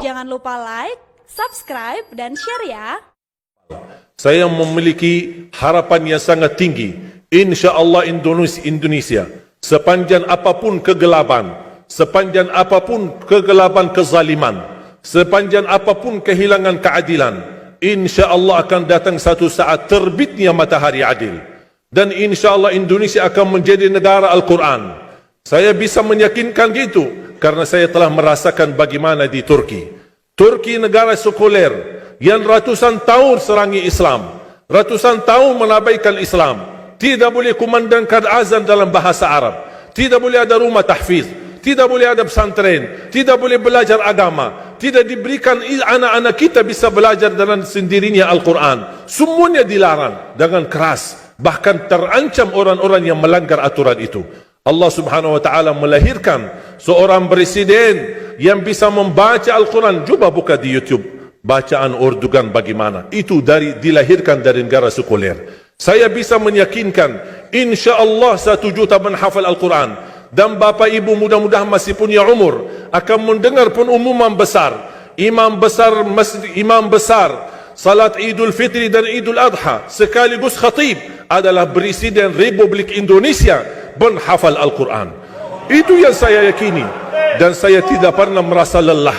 Jangan lupa like, subscribe, dan share ya. Saya memiliki harapan yang sangat tinggi. InsyaAllah Indonesia, sepanjang apapun kegelapan, kezaliman, sepanjang apapun kehilangan keadilan, InsyaAllah akan datang satu saat terbitnya matahari adil. Dan InsyaAllah Indonesia akan menjadi negara Al-Quran. Saya bisa meyakinkan gitu karena saya telah merasakan bagaimana di Turki. Turki negara sekuler yang ratusan tahun serangi Islam, ratusan tahun menabaikan Islam, tidak boleh kumandangkan azan dalam bahasa Arab, tidak boleh ada rumah tahfiz, tidak boleh ada pesantren, tidak boleh belajar agama, tidak diberikan anak-anak kita bisa belajar dengan sendirinya Al-Quran. Semuanya dilarang dengan keras, bahkan terancam orang-orang yang melanggar aturan itu. Allah subhanahu wa ta'ala melahirkan seorang presiden yang bisa membaca Al-Quran. Coba buka di YouTube bacaan Erdogan bagaimana. Itu dilahirkan dari negara sekuler. Saya bisa meyakinkan InsyaAllah 1 juta menghafal Al-Quran. Dan bapa ibu mudah-mudahan masih punya umur akan mendengar pengumuman besar. Imam besar salat Idul Fitri dan Idul Adha sekaligus khatib adalah Presiden Republik Indonesia menghafal Al-Quran. Itu yang saya yakini. Dan saya tidak pernah merasa lelah.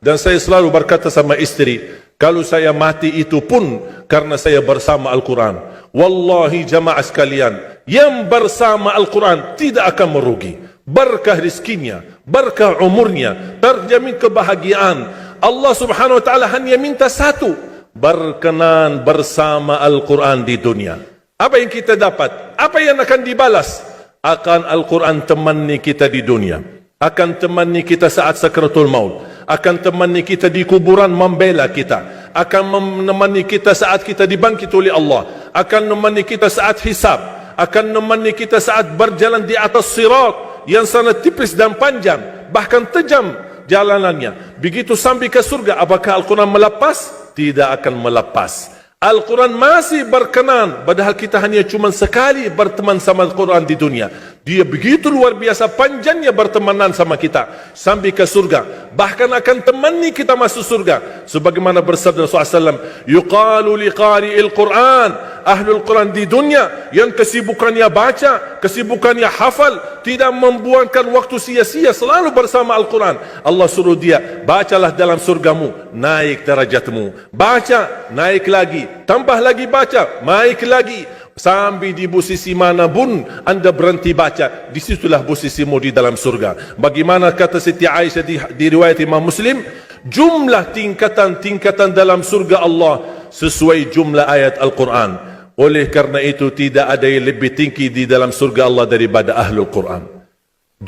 Dan saya selalu berkata sama istri, kalau saya mati itu pun karena saya bersama Al-Quran. Wallahi jamaah sekalian, yang bersama Al-Quran tidak akan merugi. Berkah rizkinya, berkah umurnya, terjamin kebahagiaan. Allah subhanahu wa ta'ala hanya minta satu, berkenan bersama Al-Quran di dunia. Apa yang kita dapat? Apa yang akan dibalas? Akan Al-Quran temani kita di dunia, akan temani kita saat sakratul maut, akan temani kita di kuburan membela kita, akan menemani kita saat kita dibangkit oleh Allah, akan menemani kita saat hisab, akan menemani kita saat berjalan di atas sirat yang sangat tipis dan panjang, bahkan tajam jalanannya. Begitu sampai ke surga, apakah Al-Quran melepas? Tidak akan melepas. Al-Quran masih berkenan, padahal kita hanya cuma sekali berteman sama Al-Quran di dunia. Dia begitu luar biasa panjangnya bertemanan sama kita sampai ke surga. Bahkan akan temani kita masuk surga. Sebagaimana bersabda Rasulullah SAW, yuqalu liqari'il Quran, ahlul Quran di dunia yang kesibukannya baca, kesibukannya hafal, tidak membuangkan waktu sia-sia, selalu bersama Al-Quran. Allah suruh dia, bacalah dalam surgamu, naik derajatmu. Baca, naik lagi, tambah lagi baca, naik lagi. Sampai di posisi mana pun anda berhenti baca, disitulah posisimu di dalam surga. Bagaimana kata Siti Aisyah di riwayat Imam Muslim, jumlah tingkatan-tingkatan dalam surga Allah sesuai jumlah ayat Al-Quran. Oleh karena itu tidak ada yang lebih tinggi di dalam surga Allah daripada Ahlul Quran.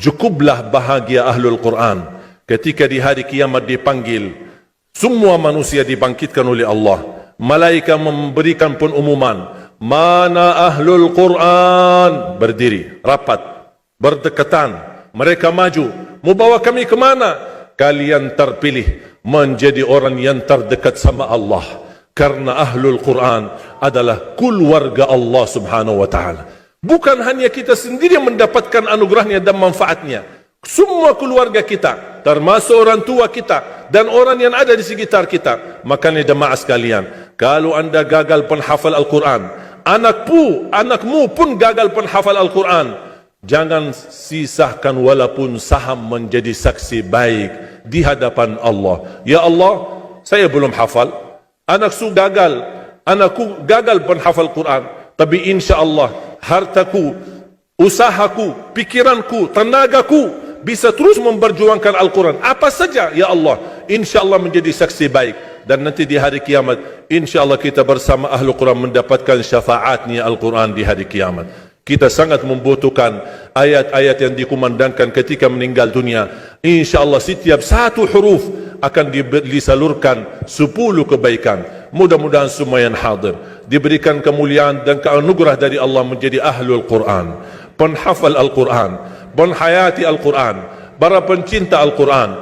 Cukuplah bahagia Ahlul Quran ketika di hari kiamat dipanggil. Semua manusia dibangkitkan oleh Allah. Malaikat memberikan pengumuman, mana Ahlul Quran? Berdiri, rapat, berdekatan. Mereka maju, mau bawa kami ke mana? Kalian terpilih menjadi orang yang terdekat sama Allah. Karena Ahlul Quran adalah keluarga Allah subhanahu wa ta'ala. Bukan hanya kita sendiri yang mendapatkan anugerahnya dan manfaatnya. Semua keluarga kita, termasuk orang tua kita dan orang yang ada di sekitar kita. Makanya jemaah sekalian, kalau anda gagal penghafal Al-Quran, anakmu pun gagal penghafal Al-Quran, jangan sisakan walaupun saham menjadi saksi baik di hadapan Allah. Ya Allah, saya belum hafal, anakku gagal penghafal Quran, tapi insya-Allah hartaku, usahaku, pikiranku, tenagaku bisa terus memperjuangkan Al-Quran. Apa saja ya Allah, insya-Allah menjadi saksi baik. Dan nanti di hari kiamat, insya-Allah kita bersama Ahlul Quran mendapatkan syafaatnya Al-Quran di hari kiamat. Kita sangat membutuhkan ayat-ayat yang dikumandangkan ketika meninggal dunia. InsyaAllah setiap satu huruf akan disalurkan 10 kebaikan. Mudah-mudahan semua yang hadir diberikan kemuliaan dan keanugerah dari Allah menjadi Ahlul Quran, penghafal Al-Quran, penghayati Al-Quran, para pencinta Al-Quran,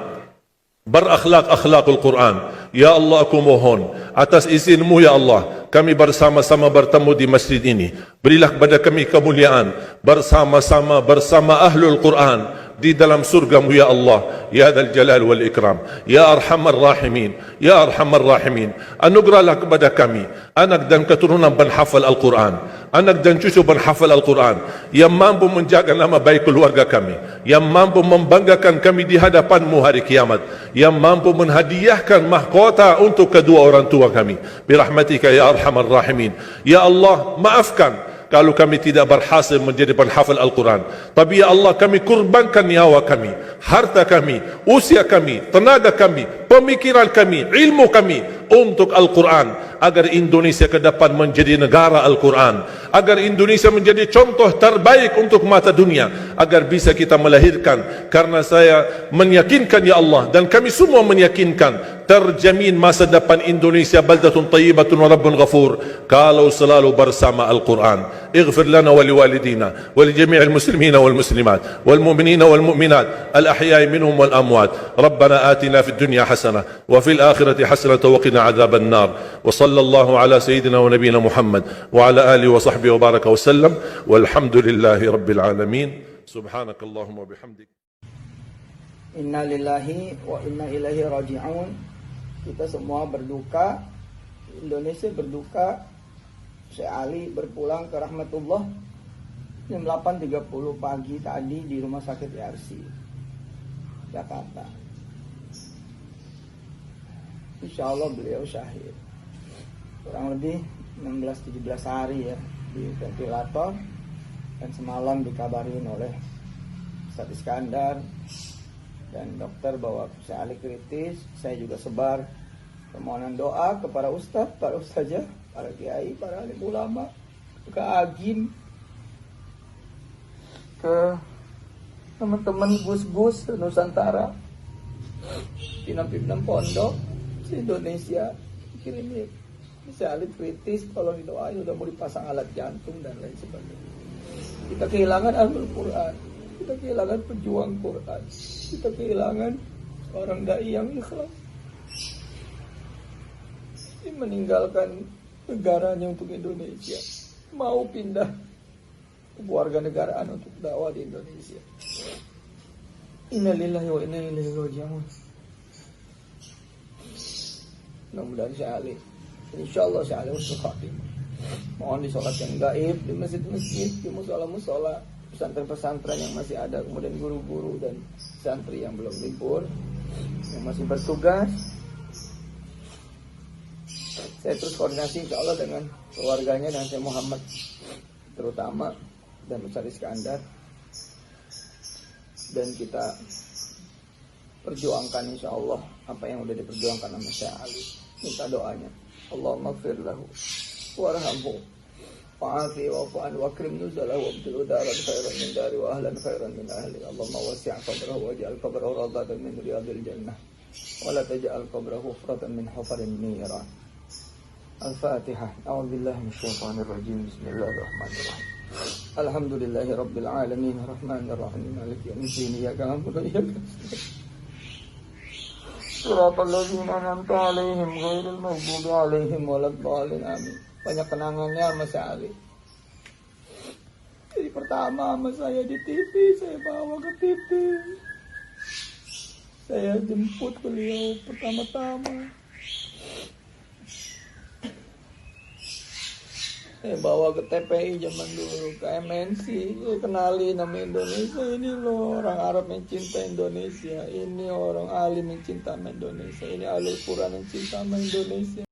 berakhlak-akhlakul Quran. Ya Allah, aku mohon atas izinmu ya Allah, kami bersama-sama bertemu di masjid ini. Berilah kepada kami kemuliaan bersama-sama bersama Ahlul Quran, di dalam surgamu ya Allah, ya Dzal Jalal wal Ikram, ya Arhamar Rahimin, ya Arhamar Rahimin. Anugerahlah kepada kami anak dan keturunan penghafal Al-Quran, anak dan cucu penghafal Al-Quran, yang mampu menjaga nama baik keluarga kami, yang mampu membanggakan kami di hadapan-Mu hari kiamat, yang mampu menhadiahkan mahkota untuk kedua orang tua kami. Birahmatika ya Arhamar Rahimin. Ya Allah, maafkan kalau kami tidak berhasil menjadi penghafal Al-Quran. Tapi ya Allah, kami kurbankan nyawa kami, harta kami, usia kami, tenaga kami, pemikiran kami, ilmu kami untuk Al-Quran, agar Indonesia ke depan menjadi negara Al-Quran, agar Indonesia menjadi contoh terbaik untuk mata dunia, agar bisa kita melahirkan. Karena saya meyakinkan ya Allah, dan kami semua meyakinkan, terjamin masa depan Indonesia baldatun tayyibatun wa rabbun ghafur kalau selalu bersama Al-Quran. اغفر لنا ولوالدينا ولجميع المسلمين والمسلمات والمؤمنين والمؤمنات الأحياء منهم والأموات. ربنا آتنا في الدنيا حسنة وفي الآخرة حسنة وقنا عذاب النار. وصلى الله على سيدنا ونبينا محمد وعلى آله وصحبه وبارك وسلم والحمد لله رب العالمين. سبحانك اللهم وبحمدك. Inna lillahi wa inna ilaihi raji'un. Kita semua berduka, Indonesia berduka. Syekh Ali berpulang ke rahmatullah jam 8.30 pagi tadi di Rumah Sakit RC Jakarta. Insya Allah beliau syahid. Kurang lebih 16-17 hari ya di ventilator, dan semalam dikabarin oleh Ustaz Iskandar dan dokter bahwa Syekh Ali kritis. Saya juga sebar permohonan doa kepada ustaz, para ustazah, para kiai, para alim ulama, ke agim, ke teman-teman gus-gus Nusantara, pimpinan-pimpinan pondok se-Indonesia. Ini Syekh Ali kritis, tolong didoain, udah mau dipasang alat jantung dan lain sebagainya. Kita kehilangan Ahlul Quran, kita kehilangan pejuang Quran, kita kehilangan orang dai yang ikhlas, meninggalkan negaranya untuk Indonesia, mau pindah warga negaraan untuk dakwah di Indonesia. Inna lillahi wa inna ilaihi raji'un. Mudah-mudahan Syekh Ali, insyaallah Syekh Ali husnul khatimah. Mohon disolatkan gaib di masjid-masjid, di musola-musola, pesantren-pesantren yang masih ada, kemudian guru-guru dan santri yang belum libur, yang masih bertugas. Saya terus koordinasi insya Allah dengan keluarganya dan Syekh Muhammad terutama, dan Ustaz Iskandar, dan kita perjuangkan insya Allah apa yang sudah diperjuangkan sama Syekh Ali. Minta doanya, Allahumma gfir lahu warhamhu wa'afi wa'fu an wa akrim nuzalahu wabdil daran khairan min dari wa ahlan khairan min ahli. Allahumma wasi' qabrahu waj'al qabrahu radatan min riyadil jannah wa la taj'al qabrahu hufratan min hufarin niran. Al-Fatihah. A'udzubillahi minasyaitonir rajim. Bismillahirrahmanirrahim. Alhamdulillahi rabbil alamin arrahmanir rahim maliki yaumiddin iyyaka na'budu wa iyyaka nasta'in. Shiratal ladzina an'amta 'alaihim ghairil maghdubi 'alaihim waladdallin. Amin. Banyak kenangannya sama Syekh Ali. Jadi pertama sama saya di TV, saya bawa ke TV. Saya jemput beliau pertama-tama. Saya bawa ke TPI zaman dulu, ke MNC, saya kenali nama Indonesia. Ini loh orang Arab yang cinta Indonesia, ini orang alim yang cinta sama Indonesia, ini Ahlul Quran yang cinta sama Indonesia.